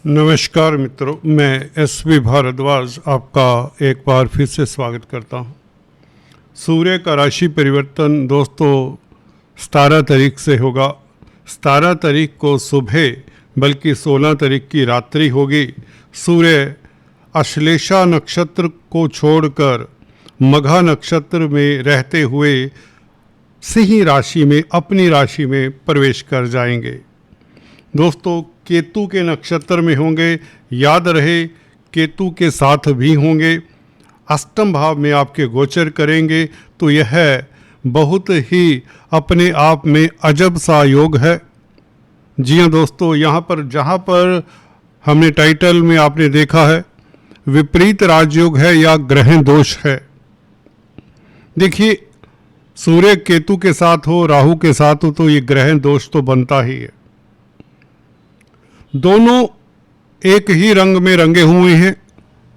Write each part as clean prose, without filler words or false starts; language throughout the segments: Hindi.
नमस्कार मित्रों, मैं एस.वी. भारद्वाज आपका एक बार फिर से स्वागत करता हूं। सूर्य का राशि परिवर्तन दोस्तों 17 तारीख से होगा। 17 तारीख को सुबह बल्कि 16 तारीख की रात्रि होगी। सूर्य अश्लेषा नक्षत्र को छोड़कर मघा नक्षत्र में रहते हुए सिंह राशि में अपनी राशि में प्रवेश कर जाएंगे। दोस्तों केतु के नक्षत्र में होंगे, याद रहे केतु के साथ भी होंगे, अष्टम भाव में आपके गोचर करेंगे, तो यह बहुत ही अपने आप में अजब सा योग है। जी हाँ दोस्तों, यहाँ पर जहाँ पर हमने टाइटल में आपने देखा है विपरीत राजयोग है या ग्रह दोष है। देखिए सूर्य केतु के साथ हो, राहु के साथ हो, तो ये ग्रह दोष तो बनता ही है। दोनों एक ही रंग में रंगे हुए हैं।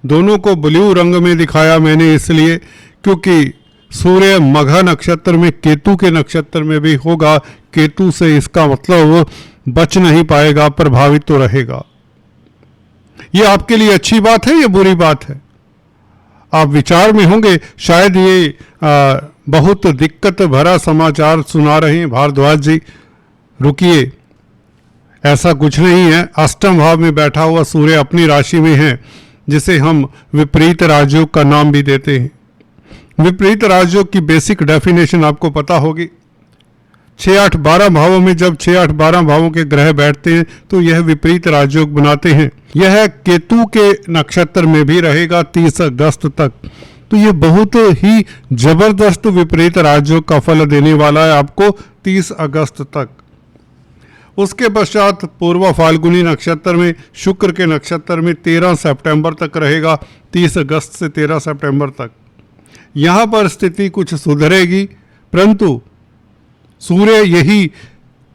दोनों को ब्लू रंग में दिखाया मैंने इसलिए क्योंकि सूर्य मघा नक्षत्र में केतु के नक्षत्र में भी होगा। केतु से इसका मतलब वो बच नहीं पाएगा, प्रभावित तो रहेगा। ये आपके लिए अच्छी बात है या बुरी बात है? आप विचार में होंगे शायद ये बहुत दिक्कत भरा समाचार सुना रहे हैं भारद्वाज जी। रुकिए, ऐसा कुछ नहीं है। अष्टम भाव में बैठा हुआ सूर्य अपनी राशि में है, जिसे हम विपरीत राजयोग का नाम भी देते हैं। विपरीत राजयोग की बेसिक डेफिनेशन आपको पता होगी। 6, 8, 12 भावों में जब 6, 8, 12 भावों के ग्रह बैठते हैं तो यह विपरीत राजयोग बनाते हैं। यह केतु के नक्षत्र में भी रहेगा 30 अगस्त तक। तो ये बहुत ही जबरदस्त विपरीत राजयोग का फल देने वाला है आपको 30 अगस्त तक। उसके पश्चात पूर्व फाल्गुनी नक्षत्र में शुक्र के नक्षत्र में 13 सितंबर तक रहेगा, 30 अगस्त से 13 सितंबर तक। यहाँ पर स्थिति कुछ सुधरेगी, परंतु सूर्य यही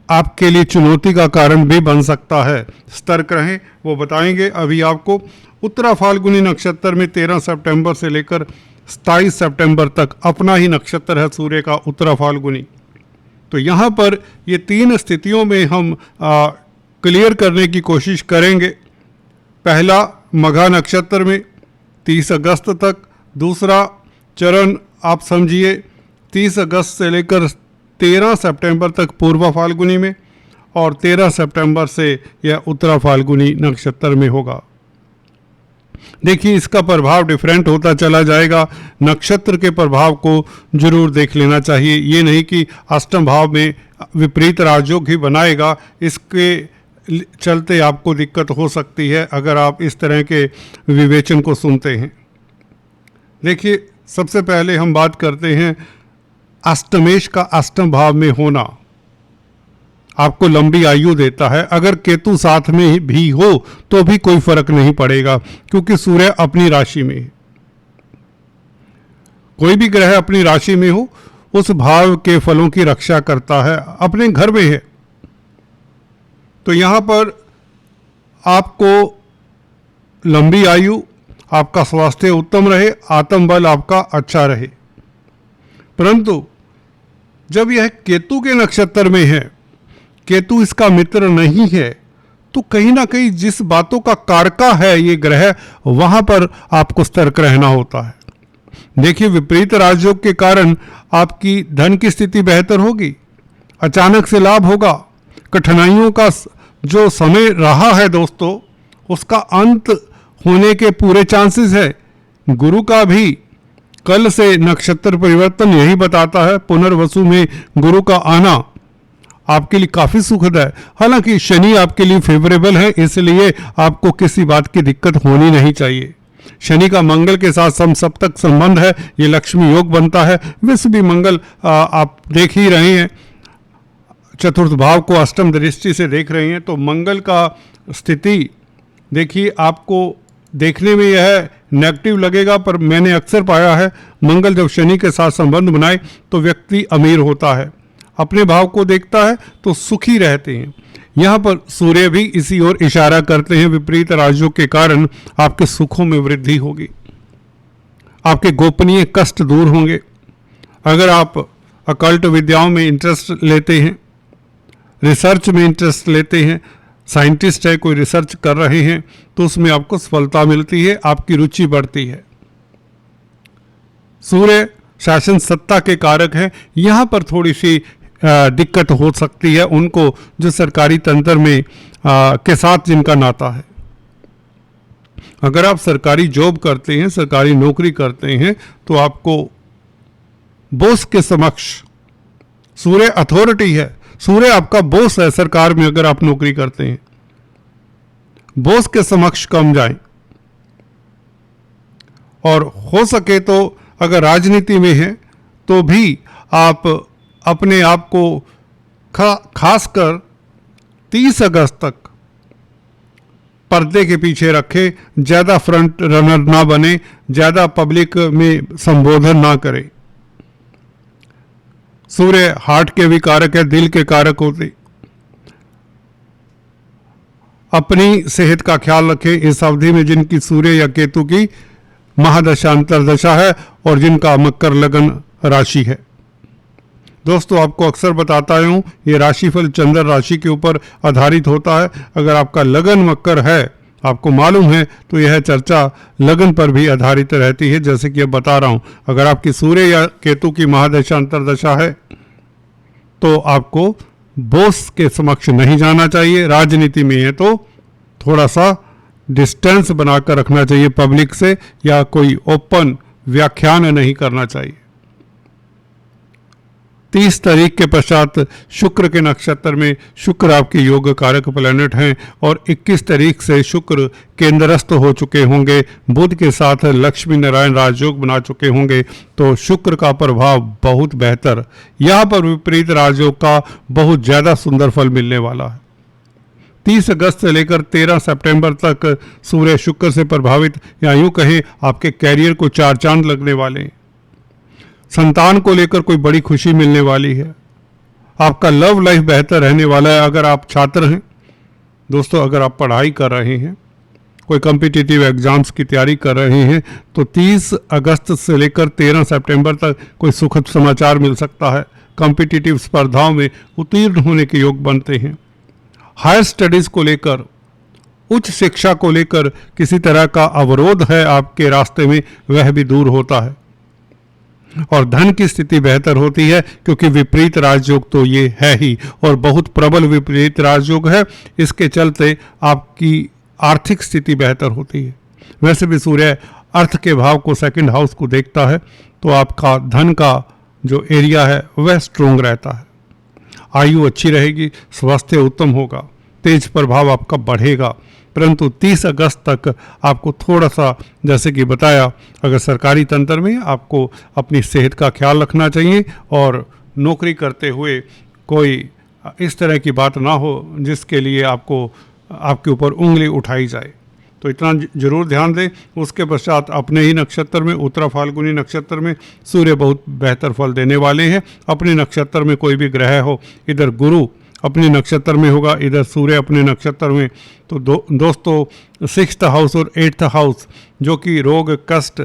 आपके लिए चुनौती का कारण भी बन सकता है। सतर्क रहें, वो बताएंगे अभी आपको। उत्तरा फाल्गुनी नक्षत्र में 13 सितंबर से लेकर 27 सितंबर तक अपना ही नक्षत्र है सूर्य का उत्तरा फाल्गुनी। तो यहाँ पर ये 3 स्थितियों में हम क्लियर करने की कोशिश करेंगे। पहला मघा नक्षत्र में 30 अगस्त तक, दूसरा चरण आप समझिए 30 अगस्त से लेकर 13 सितंबर तक पूर्व फाल्गुनी में, और 13 सितंबर से यह उत्तरा फाल्गुनी नक्षत्र में होगा। देखिए इसका प्रभाव डिफरेंट होता चला जाएगा। नक्षत्र के प्रभाव को जरूर देख लेना चाहिए। ये नहीं कि अष्टम भाव में विपरीत राजयोग ही बनाएगा, इसके चलते आपको दिक्कत हो सकती है अगर आप इस तरह के विवेचन को सुनते हैं। देखिए सबसे पहले हम बात करते हैं अष्टमेश का अष्टम भाव में होना आपको लंबी आयु देता है। अगर केतु साथ में भी हो तो भी कोई फर्क नहीं पड़ेगा, क्योंकि सूर्य अपनी राशि में है। कोई भी ग्रह अपनी राशि में हो उस भाव के फलों की रक्षा करता है, अपने घर में है। तो यहां पर आपको लंबी आयु, आपका स्वास्थ्य उत्तम रहे, आत्मबल आपका अच्छा रहे। परंतु जब यह केतु के नक्षत्र में है, केतु इसका मित्र नहीं है, तो कहीं ना कहीं जिस बातों का कारका है ये ग्रह, वहां पर आपको सतर्क रहना होता है। देखिए विपरीत राजयोग के कारण आपकी धन की स्थिति बेहतर होगी, अचानक से लाभ होगा। कठिनाइयों का जो समय रहा है दोस्तों, उसका अंत होने के पूरे चांसेस है। गुरु का भी कल से नक्षत्र परिवर्तन यही बताता है। पुनर्वसु में गुरु का आना आपके लिए काफ़ी सुखद है। हालांकि शनि आपके लिए फेवरेबल है, इसलिए आपको किसी बात की दिक्कत होनी नहीं चाहिए। शनि का मंगल के साथ समसप्तक संबंध है, ये लक्ष्मी योग बनता है। वैसे भी मंगल आप देख ही रहे हैं, चतुर्थ भाव को अष्टम दृष्टि से देख रहे हैं। तो मंगल का स्थिति देखिए आपको देखने में यह नेगेटिव लगेगा, पर मैंने अक्सर पाया है मंगल जब शनि के साथ संबंध बनाए तो व्यक्ति अमीर होता है। अपने भाव को देखता है तो सुखी रहते हैं। यहाँ पर सूर्य भी इसी ओर इशारा करते हैं। विपरीत राजयोग के कारण आपके सुखों में वृद्धि होगी, आपके गोपनीय कष्ट दूर होंगे। अगर आप अकल्ट विद्याओं में इंटरेस्ट लेते हैं, रिसर्च में इंटरेस्ट लेते हैं, साइंटिस्ट है, कोई रिसर्च कर रहे हैं, तो उसमें आपको सफलता मिलती है, आपकी रुचि बढ़ती है। सूर्य शासन सत्ता के कारक है। यहाँ पर थोड़ी सी दिक्कत हो सकती है उनको जो सरकारी तंत्र में के साथ जिनका नाता है। अगर आप सरकारी जॉब करते हैं, सरकारी नौकरी करते हैं, तो आपको बॉस के समक्ष, सूर्य अथॉरिटी है, सूर्य आपका बॉस है सरकार में। अगर आप नौकरी करते हैं, बॉस के समक्ष कम जाएं। और हो सके तो अगर राजनीति में है तो भी आप अपने आप को खासकर 30 अगस्त तक पर्दे के पीछे रखें, ज़्यादा फ्रंट रनर ना बने, ज़्यादा पब्लिक में संबोधन ना करें। सूर्य हार्ट के भी कारक है, दिल के कारक होते। अपनी सेहत का ख्याल रखें इस अवधि में जिनकी सूर्य या केतु की महादशा अंतरदशा है और जिनका मकर लगन राशि है। दोस्तों, आपको अक्सर बताता हूँ ये राशिफल चंद्र राशि के ऊपर आधारित होता है। अगर आपका लगन मकर है, आपको मालूम है, तो यह चर्चा लगन पर भी आधारित रहती है। जैसे कि अब बता रहा हूँ, अगर आपकी सूर्य या केतु की महादशा अंतरदशा है तो आपको बॉस के समक्ष नहीं जाना चाहिए। राजनीति में है तो थोड़ा सा डिस्टेंस बनाकर रखना चाहिए पब्लिक से, या कोई ओपन व्याख्यान नहीं करना चाहिए। 30 तारीख के पश्चात शुक्र के नक्षत्र में, शुक्र आपके योग कारक प्लैनेट हैं, और 21 तारीख से शुक्र केंद्रस्थ हो चुके होंगे, बुध के साथ लक्ष्मी नारायण राजयोग बना चुके होंगे, तो शुक्र का प्रभाव बहुत बेहतर। यहाँ पर विपरीत राजयोग का बहुत ज़्यादा सुंदर फल मिलने वाला है। 30 अगस्त से लेकर 13 सितंबर तक सूर्य शुक्र से प्रभावित, या यूँ कहें आपके कैरियर को 4 चांद लगने वाले हैं। संतान को लेकर कोई बड़ी खुशी मिलने वाली है। आपका लव लाइफ बेहतर रहने वाला है। अगर आप छात्र हैं दोस्तों, अगर आप पढ़ाई कर रहे हैं, कोई कॉम्पिटिटिव एग्जाम्स की तैयारी कर रहे हैं, तो 30 अगस्त से लेकर 13 सितंबर तक कोई सुखद समाचार मिल सकता है। कॉम्पिटिटिव स्पर्धाओं में उत्तीर्ण होने के योग बनते हैं। हायर स्टडीज़ को लेकर, उच्च शिक्षा को लेकर किसी तरह का अवरोध है आपके रास्ते में, वह भी दूर होता है। और धन की स्थिति बेहतर होती है, क्योंकि विपरीत राजयोग तो ये है ही, और बहुत प्रबल विपरीत राजयोग है। इसके चलते आपकी आर्थिक स्थिति बेहतर होती है। वैसे भी सूर्य अर्थ के भाव को, सेकंड हाउस को देखता है, तो आपका धन का जो एरिया है वह स्ट्रोंग रहता है। आयु अच्छी रहेगी, स्वास्थ्य उत्तम होगा, तेज प्रभाव आपका बढ़ेगा। परंतु 30 अगस्त तक आपको थोड़ा सा, जैसे कि बताया, अगर सरकारी तंत्र में आपको अपनी सेहत का ख्याल रखना चाहिए, और नौकरी करते हुए कोई इस तरह की बात ना हो जिसके लिए आपके ऊपर उंगली उठाई जाए, तो इतना जरूर ध्यान दें। उसके पश्चात अपने ही नक्षत्र में, उत्तरा फाल्गुनी नक्षत्र में सूर्य बहुत बेहतर फल देने वाले हैं। अपने नक्षत्र में कोई भी ग्रह हो, इधर गुरु अपने नक्षत्र में होगा, इधर सूर्य अपने नक्षत्र में, तो दोस्तों 6th हाउस और 8th हाउस जो कि रोग, कष्ट,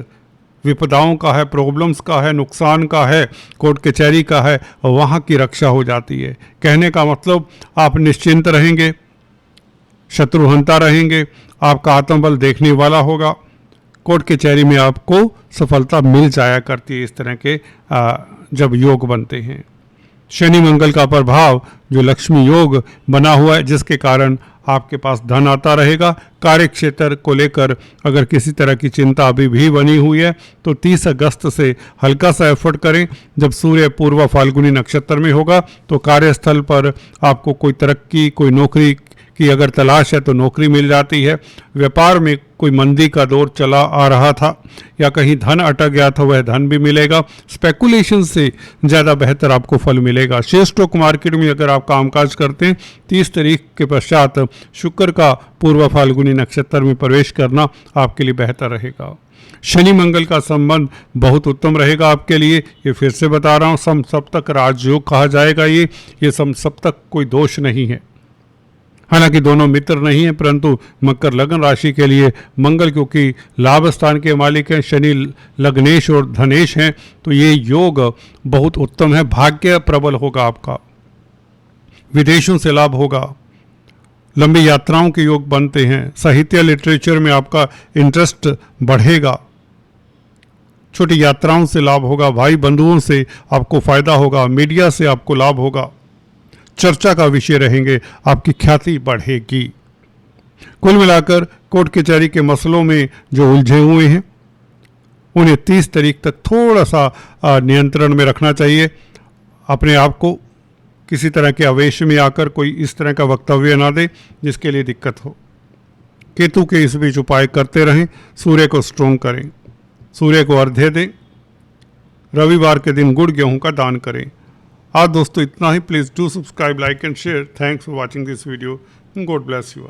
विपदाओं का है, प्रॉब्लम्स का है, नुकसान का है, कोर्ट कचहरी का है, वहाँ की रक्षा हो जाती है। कहने का मतलब आप निश्चिंत रहेंगे, शत्रुहंता रहेंगे, आपका आत्मबल देखने वाला होगा। कोर्ट कचहरी में आपको सफलता मिल जाया करती है इस तरह के जब योग बनते हैं। शनि मंगल का प्रभाव जो लक्ष्मी योग बना हुआ है, जिसके कारण आपके पास धन आता रहेगा। कार्य क्षेत्र को लेकर अगर किसी तरह की चिंता अभी भी बनी हुई है, तो 30 अगस्त से हल्का सा एफर्ट करें। जब सूर्य पूर्व फाल्गुनी नक्षत्र में होगा, तो कार्यस्थल पर आपको कोई तरक्की, कोई नौकरी की अगर तलाश है तो नौकरी मिल जाती है। व्यापार में कोई मंदी का दौर चला आ रहा था, या कहीं धन अटक गया था, वह धन भी मिलेगा। स्पेकुलेशन से ज़्यादा बेहतर आपको फल मिलेगा। शेयर स्टॉक मार्केट में अगर आप कामकाज करते हैं, 30 तारीख के पश्चात शुक्र का पूर्व फाल्गुनी नक्षत्र में प्रवेश करना आपके लिए बेहतर रहेगा। शनि मंगल का संबंध बहुत उत्तम रहेगा आपके लिए। ये फिर से बता रहा हूँ, समसप्तक राजयोग कहा जाएगा। ये समसप्तक कोई दोष नहीं है। हालांकि दोनों मित्र नहीं हैं, परंतु मकर लगन राशि के लिए मंगल, क्योंकि लाभ स्थान के मालिक हैं, शनि लग्नेश और धनेश हैं, तो ये योग बहुत उत्तम है। भाग्य प्रबल होगा आपका, विदेशों से लाभ होगा, लंबी यात्राओं के योग बनते हैं। साहित्य लिटरेचर में आपका इंटरेस्ट बढ़ेगा। छोटी यात्राओं से लाभ होगा, भाई बंधुओं से आपको फायदा होगा, मीडिया से आपको लाभ होगा, चर्चा का विषय रहेंगे, आपकी ख्याति बढ़ेगी। कुल मिलाकर कोर्ट कचहरी के मसलों में जो उलझे हुए हैं उन्हें 30 तारीख तक थोड़ा सा नियंत्रण में रखना चाहिए। अपने आप को किसी तरह के आवेश में आकर कोई इस तरह का वक्तव्य ना दे जिसके लिए दिक्कत हो। केतु के इस बीच उपाय करते रहें, सूर्य को स्ट्रोंग करें, सूर्य को अर्घ्य दें, रविवार के दिन गुड़ गेहूं का दान करें। आज दोस्तों इतना ही। Please do subscribe, like and share. Thanks for watching this video. God bless you.